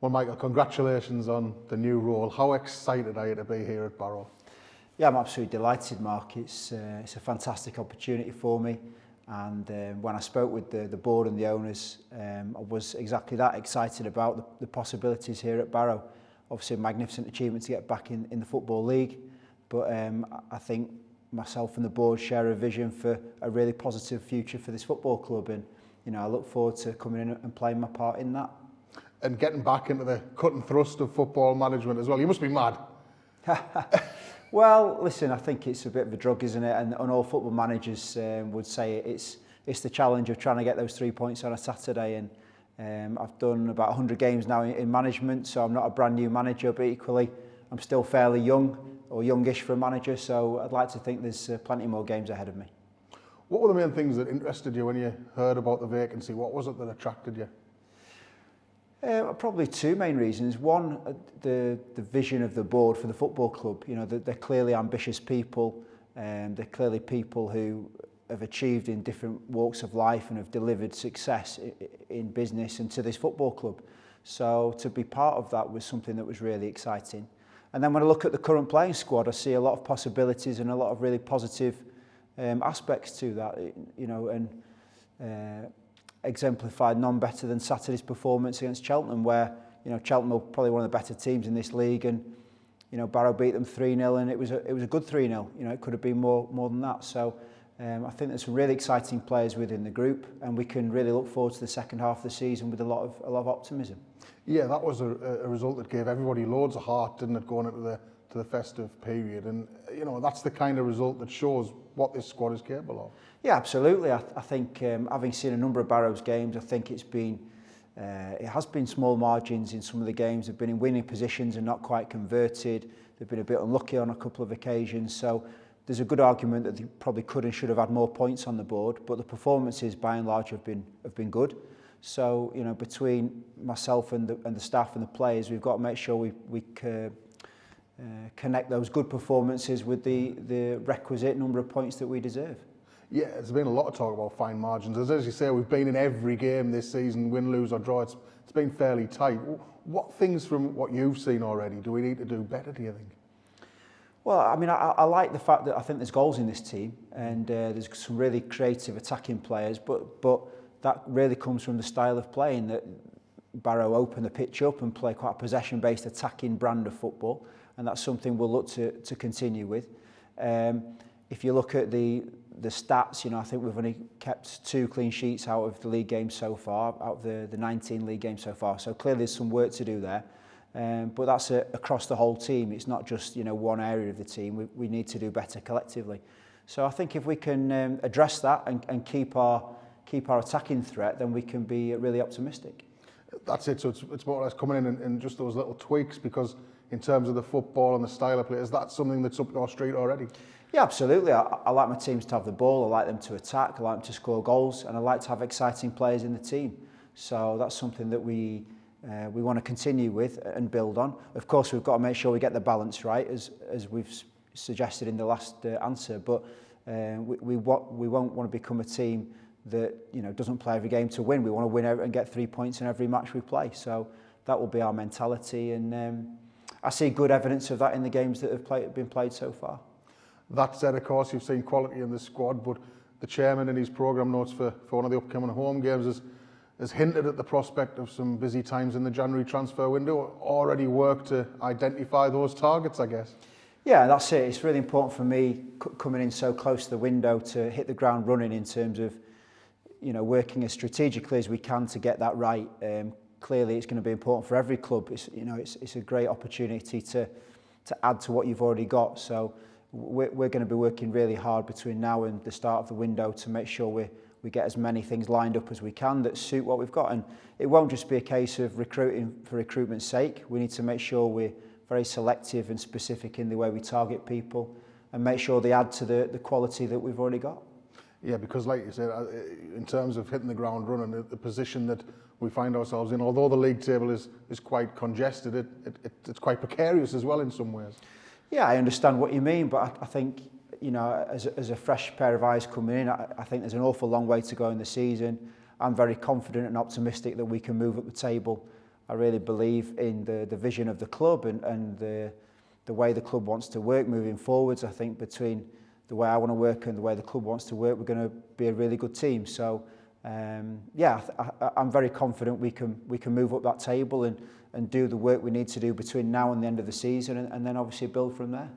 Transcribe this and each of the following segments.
Well, Michael, congratulations on the new role. How excited are you to be here at Barrow? Yeah, I'm absolutely delighted, Mark. It's a fantastic opportunity for me. And when I spoke with the board and the owners, I was exactly that, excited about the possibilities here at Barrow. Obviously a magnificent achievement to get back in the Football League. But I think myself and the board share a vision for a really positive future for this football club. And I look forward to coming in and playing my part in that. And getting back into the cut and thrust of football management as well. You must be mad. Well, listen, I think it's a bit of a drug, isn't it? And all football managers would say it's the challenge of trying to get those 3 points on a Saturday. And I've done about 100 games now in management, so I'm not a brand new manager, but equally I'm still fairly young, or youngish for a manager, so I'd like to think there's plenty more games ahead of me. What were the main things that interested you when you heard about the vacancy? What was it that attracted you? Probably two main reasons. One, the vision of the board for the football club. They're clearly ambitious people. They're clearly people who have achieved in different walks of life and have delivered success in business and to this football club. So to be part of that was something that was really exciting. And then when I look at the current playing squad, I see a lot of possibilities and a lot of really positive aspects to that. Exemplified none better than Saturday's performance against Cheltenham, where Cheltenham are probably one of the better teams in this league, and Barrow beat them 3-0, and it was a good 3-0. It could have been more than that. So I think there's some really exciting players within the group, and we can really look forward to the second half of the season with a lot of optimism. Yeah, that was a result that gave everybody loads of heart, didn't it, going into the festive period, and that's the kind of result that shows what this squad is capable of. Yeah, absolutely. I think having seen a number of Barrows games, I think it has been small margins in some of the games. They've been in winning positions and not quite converted. They've been a bit unlucky on a couple of occasions. So there's a good argument that they probably could and should have had more points on the board. But the performances, by and large, have been good. So between myself and the staff and the players, we've got to make sure we connect those good performances with the requisite number of points that we deserve. Yeah, there's been a lot of talk about fine margins. As you say, we've been in every game this season, win, lose or draw. It's been fairly tight. What things from what you've seen already do we need to do better, do you think? Well, I mean, I like the fact that I think there's goals in this team, and there's some really creative attacking players, but that really comes from the style of playing, that Barrow open the pitch up and play quite a possession-based attacking brand of football, and that's something we'll look to continue with. If you look at the stats, I think we've only kept 2 clean sheets out of the league games so far, out of the 19 league games so far. So clearly there's some work to do there. But that's across the whole team. It's not just one area of the team. We need to do better collectively. So I think if we can address that and keep our attacking threat, then we can be really optimistic. That's it. So it's more or less coming in and just those little tweaks, because in terms of the football and the style of play, is that something that's up your street already? Yeah, absolutely. I like my teams to have the ball. I like them to attack. I like them to score goals, and I like to have exciting players in the team. So that's something that we want to continue with and build on. Of course, we've got to make sure we get the balance right, as we've suggested in the last answer. But we won't want to become a team that doesn't play every game to win. We want to win and get 3 points in every match we play. So that will be our mentality, and I see good evidence of that in the games that have been played so far. That said, of course, you've seen quality in the squad, but the chairman in his programme notes for one of the upcoming home games has hinted at the prospect of some busy times in the January transfer window. Already worked to identify those targets, I guess. Yeah, that's it. It's really important for me coming in so close to the window to hit the ground running in terms of working as strategically as we can to get that right. Clearly, it's going to be important for every club. It's a great opportunity to add to what you've already got. So we're going to be working really hard between now and the start of the window to make sure we get as many things lined up as we can that suit what we've got. And it won't just be a case of recruiting for recruitment's sake. We need to make sure we're very selective and specific in the way we target people and make sure they add to the quality that we've already got. Yeah, because like you said, in terms of hitting the ground running, the position that we find ourselves in, although the league table is quite congested, it's quite precarious as well in some ways. Yeah, I understand what you mean, but I think, as a fresh pair of eyes coming in, I think there's an awful long way to go in the season. I'm very confident and optimistic that we can move up the table. I really believe in the vision of the club and the way the club wants to work moving forwards. I think between the way I want to work and the way the club wants to work, we're going to be a really good team. So yeah, I'm very confident we can move up that table and do the work we need to do between now and the end of the season, and then obviously build from there.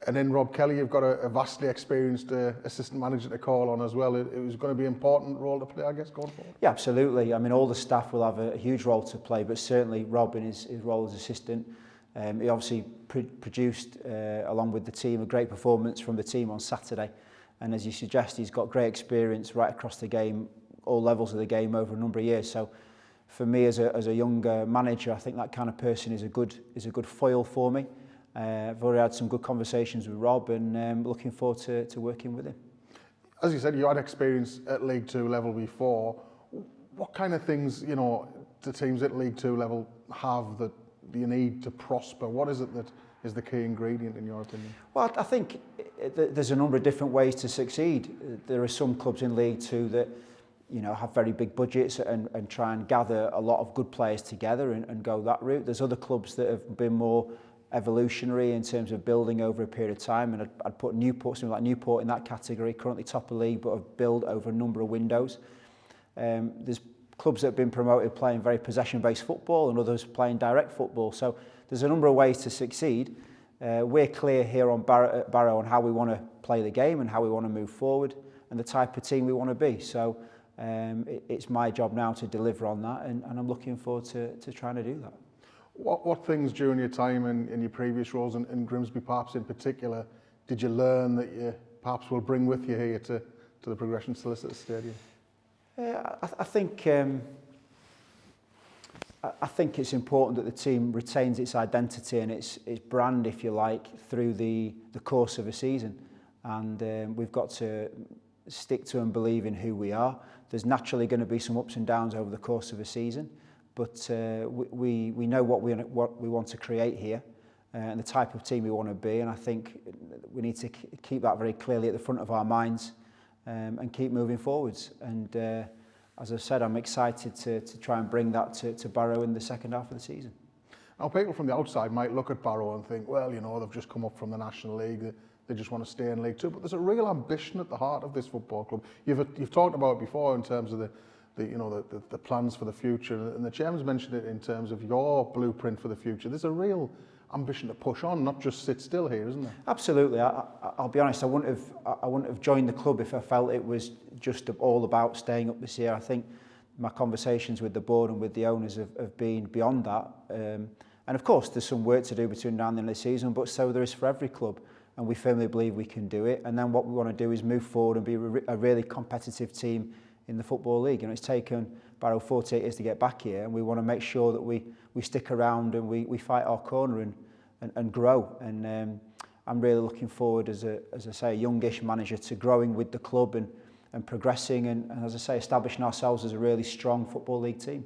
And then Rob Kelly, you've got a vastly experienced assistant manager to call on as well. It was going to be an important role to play, I guess, going forward. Yeah, absolutely. I mean, all the staff will have a huge role to play, but certainly Rob in his role as assistant, he obviously produced, along with the team, a great performance from the team on Saturday. And as you suggest, he's got great experience right across the game, all levels of the game over a number of years. So for me as a young manager, I think that kind of person is a good foil for me. I've already had some good conversations with Rob, and looking forward to working with him. As you said, you had experience at League Two level before. What kind of things, you know, do teams at League Two level have that you need to prosper? What is it that is the key ingredient in your opinion? Well, I think there's a number of different ways to succeed. There are some clubs in League Two that, you know, have very big budgets and try and gather a lot of good players together and go that route. There's other clubs that have been more evolutionary in terms of building over a period of time, and I'd put Newport, something like Newport in that category, currently top of league, but have built over a number of windows. There's clubs that have been promoted playing very possession-based football and others playing direct football. So there's a number of ways to succeed. We're clear here on Barrow on how we want to play the game and how we want to move forward and the type of team we want to be. So it's my job now to deliver on that, and I'm looking forward to trying to do that. What things during your time in your previous roles in Grimsby, perhaps in particular, did you learn that you perhaps will bring with you here to the Progression Solicitors Stadium? I think it's important that the team retains its identity and its brand, if you like, through the course of a season. And we've got to stick to and believe in who we are. There's naturally going to be some ups and downs over the course of a season, but we know what we want to create here and the type of team we want to be. And I think we need to keep that very clearly at the front of our minds and keep moving forwards. And as I said, I'm excited to try and bring that to Barrow in the second half of the season. Now, people from the outside might look at Barrow and think, well, you know, they've just come up from the National League, they just want to stay in League Two, but there's a real ambition at the heart of this football club. You've talked about it before in terms of the plans for the future, and the chairman's mentioned it in terms of your blueprint for the future. There's a real ambition to push on, not just sit still here, isn't there? Absolutely. I'll be honest, I wouldn't have joined the club if I felt it was just all about staying up this year. I think my conversations with the board and with the owners have been beyond that. And of course, there's some work to do between now and the end of the season, but so there is for every club. And we firmly believe we can do it. And then what we want to do is move forward and be a really competitive team in the Football League. You know, it's taken Barrow 48 years to get back here, and we want to make sure that we stick around and we fight our corner and grow. And I'm really looking forward, as I say, a youngish manager, to growing with the club and progressing and, as I say, establishing ourselves as a really strong Football League team.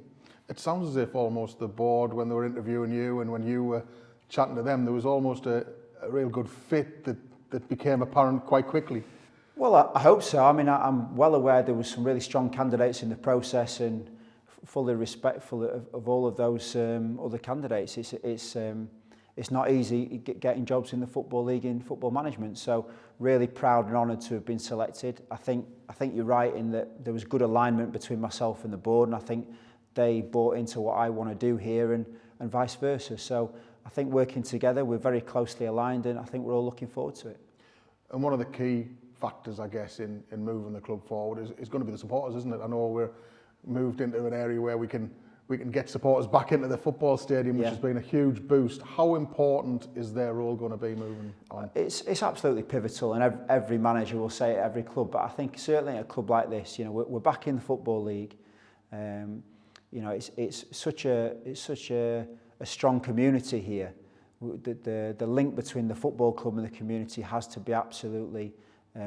It sounds as if almost the board, when they were interviewing you and when you were chatting to them, there was almost a real good fit that became apparent quite quickly. Well, I hope so. I mean, I'm well aware there was some really strong candidates in the process, and fully respectful of all of those other candidates. It's not easy getting jobs in the Football League in football management. So really proud and honoured to have been selected. I think you're right in that there was good alignment between myself and the board, and I think they bought into what I want to do here and vice versa. So I think working together, we're very closely aligned, and I think we're all looking forward to it. And one of the key factors, I guess, in moving the club forward is going to be the supporters, isn't it? I know we're moved into an area where we can get supporters back into the football stadium, which has been a huge boost. How important is their role going to be moving on? It's absolutely pivotal, and every manager will say it at every club. But I think certainly at a club like this, you know, we're back in the Football League. You know, it's such a strong community here. The link between the football club and the community has to be absolutely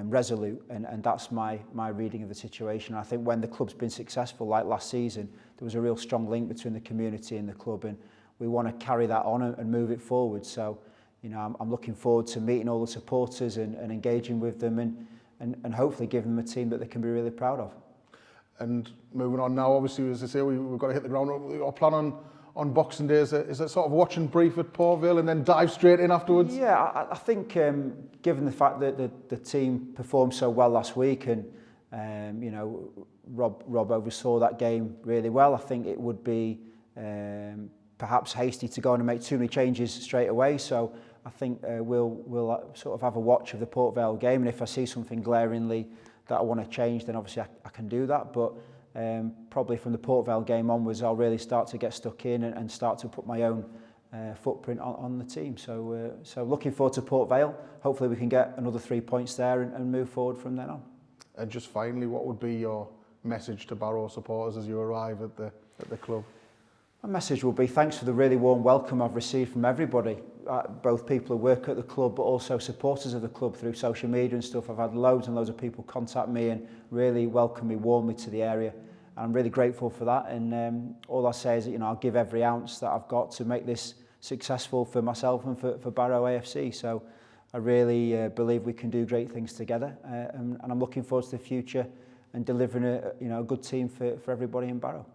resolute, and that's my reading of the situation. I think when the club's been successful, like last season, there was a real strong link between the community and the club, and we want to carry that on and move it forward. So, you know, I'm looking forward to meeting all the supporters and engaging with them and hopefully giving them a team that they can be really proud of. And moving on now, obviously, as I say, we've got to hit the ground. Our plan on Boxing Day? Is it sort of watch and brief at Port Vale and then dive straight in afterwards? Yeah, I think given the fact that the team performed so well last week and you know, Rob oversaw that game really well, I think it would be perhaps hasty to go on and make too many changes straight away. So I think we'll sort of have a watch of the Port Vale game, and if I see something glaringly that I want to change, then obviously I can do that. But probably from the Port Vale game onwards, I'll really start to get stuck in and start to put my own footprint on the team. So looking forward to Port Vale. Hopefully we can get another 3 points there and move forward from then on. And just finally, what would be your message to Barrow supporters as you arrive at the club? My message will be thanks for the really warm welcome I've received from everybody, both people who work at the club but also supporters of the club through social media and stuff. I've had loads and loads of people contact me and really welcome me warmly to the area. And I'm really grateful for that, and all I say is that, you know, I'll give every ounce that I've got to make this successful for myself and for Barrow A.F.C. So I really believe we can do great things together, and I'm looking forward to the future and delivering a good team for everybody in Barrow.